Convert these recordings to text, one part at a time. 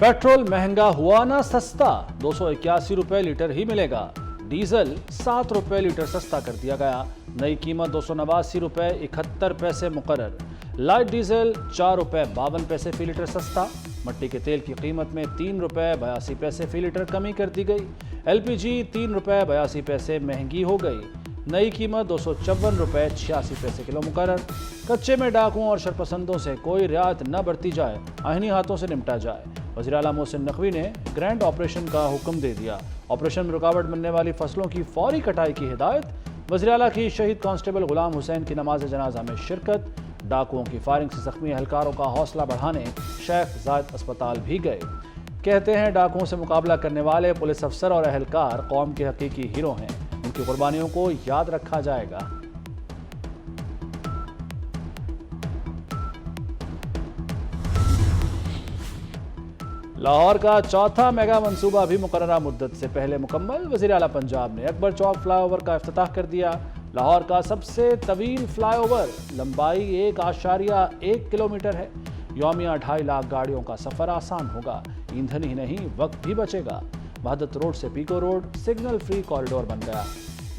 Petrol महंगा हुआ ना सस्ता, 281 रुपए लीटर ही मिलेगा। डीजल 7 रुपए लीटर सस्ता कर दिया गया। नई कीमत 289 रुपए 71 पैसे मुकर्रर। लाइट डीजल 4 रुपए 52 पैसे फी लीटर सस्ता। मट्टी के तेल की कीमत में 3 रुपए 82 पैसे फी लीटर कमी कर दी गई। एलपीजी 3 रुपए 82 पैसे महंगी हो गई। नई कीमत 254 रुपए 86 पैसे किलो मुकर्रर। कच्चे में डाकुओं और शरपसंदों से कोई रियायत न बरती जाए, आहिनी हाथों से निपटा जाए। वज़ीर आला मोहसिन नकवी ने ग्रैंड ऑपरेशन का हुक्म दे दिया। ऑपरेशन में रुकावट बनने वाली फसलों की फौरी कटाई की हिदायत। वज़ीर आला की शहीद कांस्टेबल गुलाम हुसैन की नमाज जनाजा में शिरकत। डाकुओं की फायरिंग से जख्मी एहलकारों का हौसला बढ़ाने शेख जायद अस्पताल भी गए। कहते हैं डाकुओं से मुकाबला करने वाले पुलिस अफसर और एहलकार कौम के हकीकी हीरो हैं। उनकी कुर्बानियों को याद रखा जाएगा। लाहौर का चौथा मेगा मंसूबा भी मुकर्ररा मुद्दत से पहले मुकम्मल। वज़ीर आला पंजाब ने अकबर चौक फ्लाईओवर का इफ्तिताह कर दिया। लाहौर का सबसे तवील फ्लाईओवर, लंबाई 1.1 किलोमीटर है। यौमिया 2.5 लाख गाड़ियों का सफर आसान होगा। ईंधन ही नहीं, वक्त भी बचेगा। वहदत रोड से Peco road signal free corridor बन गया।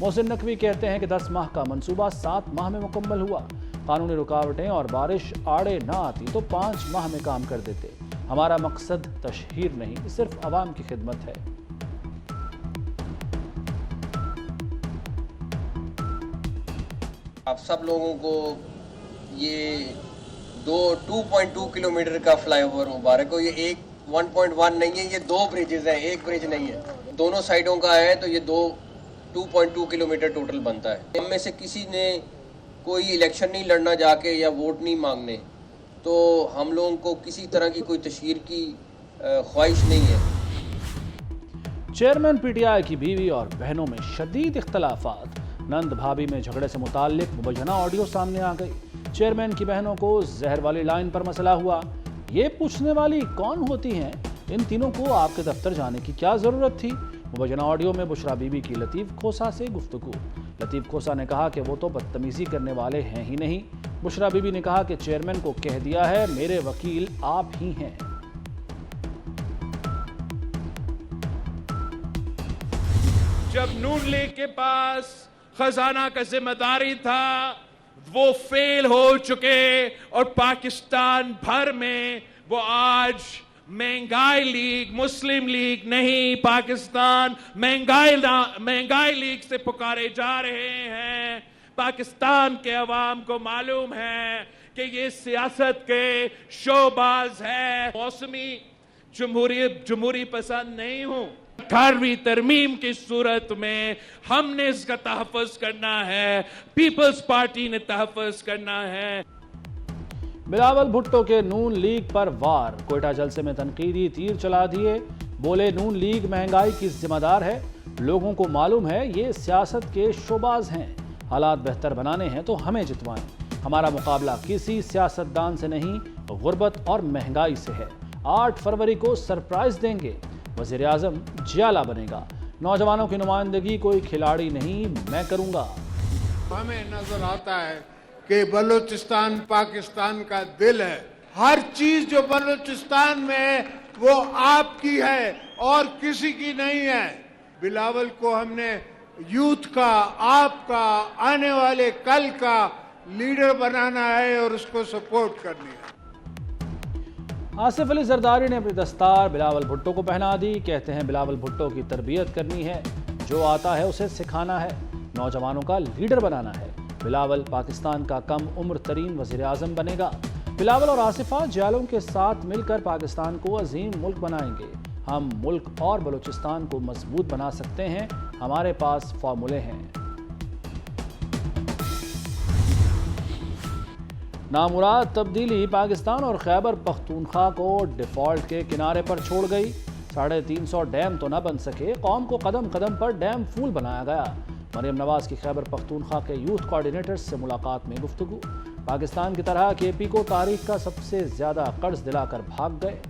मोहसिन नकवी कहते हैं कि 10 माह का मंसूबा 7 माह में मुकम्मल हुआ। कानूनी रुकावटें और बारिश आड़े ना आती तो 5 माह में काम कर देते। हमारा मकसद तशहीर नहीं, सिर्फ अवाम की खिदमत है। आप सब लोगों को ये 2.2 किलोमीटर का फ्लाईओवर मुबारक हो। ये 1.1 नहीं है, ये 2 ब्रिजेस हैं, एक ब्रिज नहीं है। दोनों साइडों का है तो ये 2.2 किलोमीटर टोटल बनता है। हम में से किसी ने कोई इलेक्शन नहीं लड़ना जाके या वोट नहीं मांगने, तो हम लोगों को किसी तरह की कोई तशहीर की ख्वाहिश नहीं है। चेयरमैन पीटीआई की बीवी और बहनों में शदीद इख्तलाफात। नंद भाभी में झगड़े से मुताल्लिक मुबैना ऑडियो सामने आ गई। चेयरमैन की बहनों को जहर वाली लाइन पर मसला हुआ। ये पूछने वाली कौन होती हैं? इन तीनों को आपके दफ्तर जाने की क्या जरूरत थी? मुबैना ऑडियो में बुशरा बीबी की लतीफ़ खोसा से गुफ्तगू। लतीफ़ खोसा ने कहा कि वो तो बदतमीजी करने वाले हैं ही नहीं। बुशरा बीबी ने कहा कि चेयरमैन को कह दिया है, मेरे वकील आप ही हैं। जब नून लीग के पास खजाना का जिम्मेदारी था, वो फेल हो चुके और पाकिस्तान भर में वो आज महंगाई लीग, मुस्लिम लीग नहीं, पाकिस्तान महंगाई लीग से पुकारे जा रहे हैं। पाकिस्तान के अवाम को मालूम है कि ये सियासत के शोबाज है। मौसमी जमहूरी पसंद नहीं हूं। 18वीं तरमीम की सूरत में हमने इसका तहफ़्फ़ुज़ करना है, पीपल्स पार्टी ने तहफ़्फ़ुज़ करना है। बिलावल भुट्टो के नून लीग पर वार। कोयटा जलसे में तनकीदी तीर चला दिए। बोले, नून लीग महंगाई की जिम्मेदार है। लोगों को मालूम है ये सियासत के शोबाज हैं। हालात बेहतर बनाने हैं तो हमें जितवाएं। हमारा मुकाबला किसी सियासतदान से नहीं, गुर्बत और महंगाई से है। 8 फरवरी को सरप्राइज देंगे। वज़ीर आज़म जियाला बनेगा। नौजवानों की नुमाइंदगी कोई खिलाड़ी नहीं, मैं करूंगा। हमें नजर आता है कि बलूचिस्तान पाकिस्तान का दिल है। हर चीज जो बलूचिस्तान में है वो आपकी है और किसी की नहीं है। बिलावल को हमने यूथ का, आपका, आने वाले कल का लीडर बनाना है और उसको सपोर्ट करनी है। आसिफ अली जरदारी ने अपनी दस्तार बिलावल भुट्टो को पहना दी। कहते हैं बिलावल भुट्टो की तरबियत करनी है, जो आता है उसे सिखाना है, नौजवानों का लीडर बनाना है। बिलावल पाकिस्तान का कम उम्र तरीन वज़ीर आज़म बनेगा। बिलावल और आसिफा जियालों के साथ मिलकर पाकिस्तान को अजीम मुल्क बनाएंगे। हम मुल्क और बलूचिस्तान को मजबूत बना सकते हैं। हमारे पास फॉर्मूले हैं। नामुराद तब्दीली पाकिस्तान और खैबर पख्तूनख्वा को डिफॉल्ट के किनारे पर छोड़ गई। 350 डैम तो न बन सके, कौम को कदम कदम पर डैम फूल बनाया गया। मरियम नवाज की खैबर पख्तूनख्वा के यूथ कोऑर्डिनेटर्स से मुलाकात में गुफ्तगू। पाकिस्तान की तरह केपी को तारीख का सबसे ज्यादा कर्ज दिलाकर भाग गए।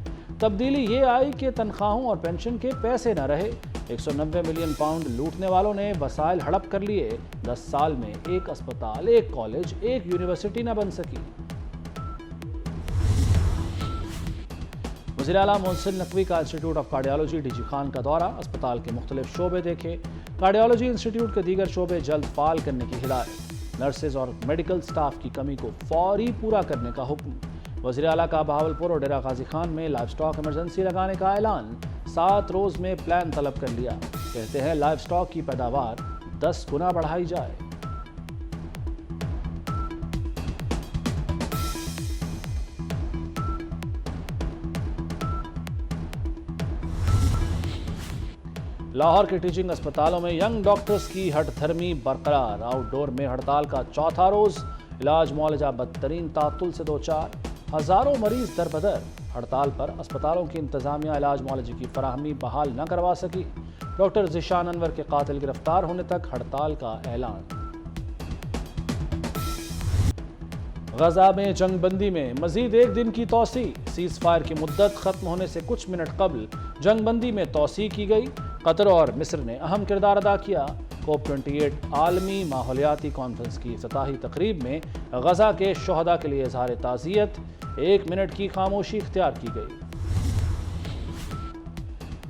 तब्दीली ये आई कि तनख्वाहों और पेंशन के पैसे न रहे। 190 मिलियन पाउंड लूटने वालों ने वसाइल हड़प कर लिए। 10 साल में एक अस्पताल, एक कॉलेज, एक यूनिवर्सिटी न बन सकी। वज़ीर आला मोहसिन नकवी का institute of cardiology DG Khan का दौरा, अस्पताल के मुख्तलिफ शोबे देखे। कार्डियोलॉजी इंस्टीट्यूट के दीगर शोबे जल्द फाल करने की हिदायत। नर्सेज और मेडिकल स्टाफ की कमी को फौरी पूरा करने का हुक्म। वज़ीर आला का बहावलपुर और डेरा गाजी खान में लाइव स्टॉक इमरजेंसी लगाने का ऐलान। 7 रोज में प्लान तलब कर लिया। कहते हैं लाइव स्टॉक की पैदावार 10 गुना बढ़ाई जाए। लाहौर के टीचिंग अस्पतालों में यंग डॉक्टर्स की हठधर्मी बरकरार। आउटडोर में हड़ताल का चौथा रोज। इलाज मुआलजा बदतरीन तातुल से 2-4। हजारों मरीज दरबदर। हड़ताल पर अस्पतालों की इंतजामिया इलाज मुआलजे की फराहमी बहाल न करवा सकी। डॉक्टर ज़िशान अनवर के कातिल गिरफ्तार होने तक हड़ताल का ऐलान। गजा में जंगबंदी में मजीद 1 दिन की तोसी। सीज फायर की मुद्दत खत्म होने से कुछ मिनट कबल जंगबंदी में तोसी की गई। कतर और मिस्र ने अहम किरदार अदा किया। COP28 आलमी माहौलियाती कॉन्फ्रेंस की इफ्तिताही तकरीब में गजा के शोहदा के लिए इजहार ताज़ियत। 1 मिनट की खामोशी इख्तियार की गई।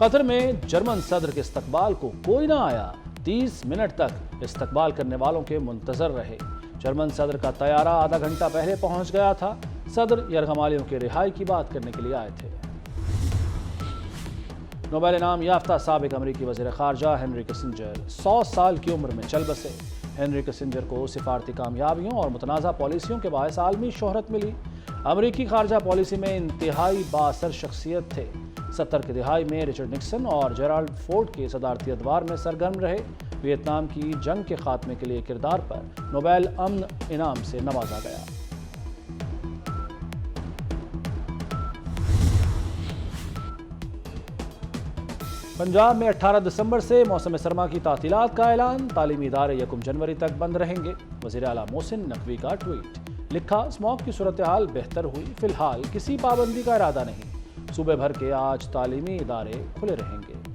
कतर में जर्मन सदर के इस्तकबाल को कोई ना आया। 30 मिनट तक इस्तकबाल करने वालों के मुंतजर रहे। जर्मन सदर का तैयारा आधा घंटा पहले पहुंच गया था। सदर यरगमालियों के रिहाई की बात करने के लिए आए थे। नोबेल इनाम याफ्ता साबिक अमरीकी वज़ीर ख़ारजा हेनरी किसिंजर 100 साल की उम्र में चल बसे। हेनरी किसिंजर को सिफारती कामयाबियों और मुतनाज़ा पॉलिसियों के बायस आलमी शोहरत मिली। अमरीकी ख़ारजा पॉलिसी में इंतहाई बाअसर शख्सियत थे। 70 की दिहाई में रिचर्ड निक्सन और जेराल्ड फोर्ड के सदारती अदवार में सरगर्म रहे। वियतनाम की जंग के खात्मे के लिए किरदार पर नोबेल अमन इनाम से नवाजा गया। पंजाब में 18 दिसंबर से मौसम सरमा की तातीलात का ऐलान। तालीमी इदारे 1 जनवरी तक बंद रहेंगे। वज़ीर आला मोहसिन नकवी का ट्वीट। लिखा, स्मॉग की सूरत हाल बेहतर हुई, फिलहाल किसी पाबंदी का इरादा नहीं। सूबे भर के आज तालीमी इदारे खुले रहेंगे।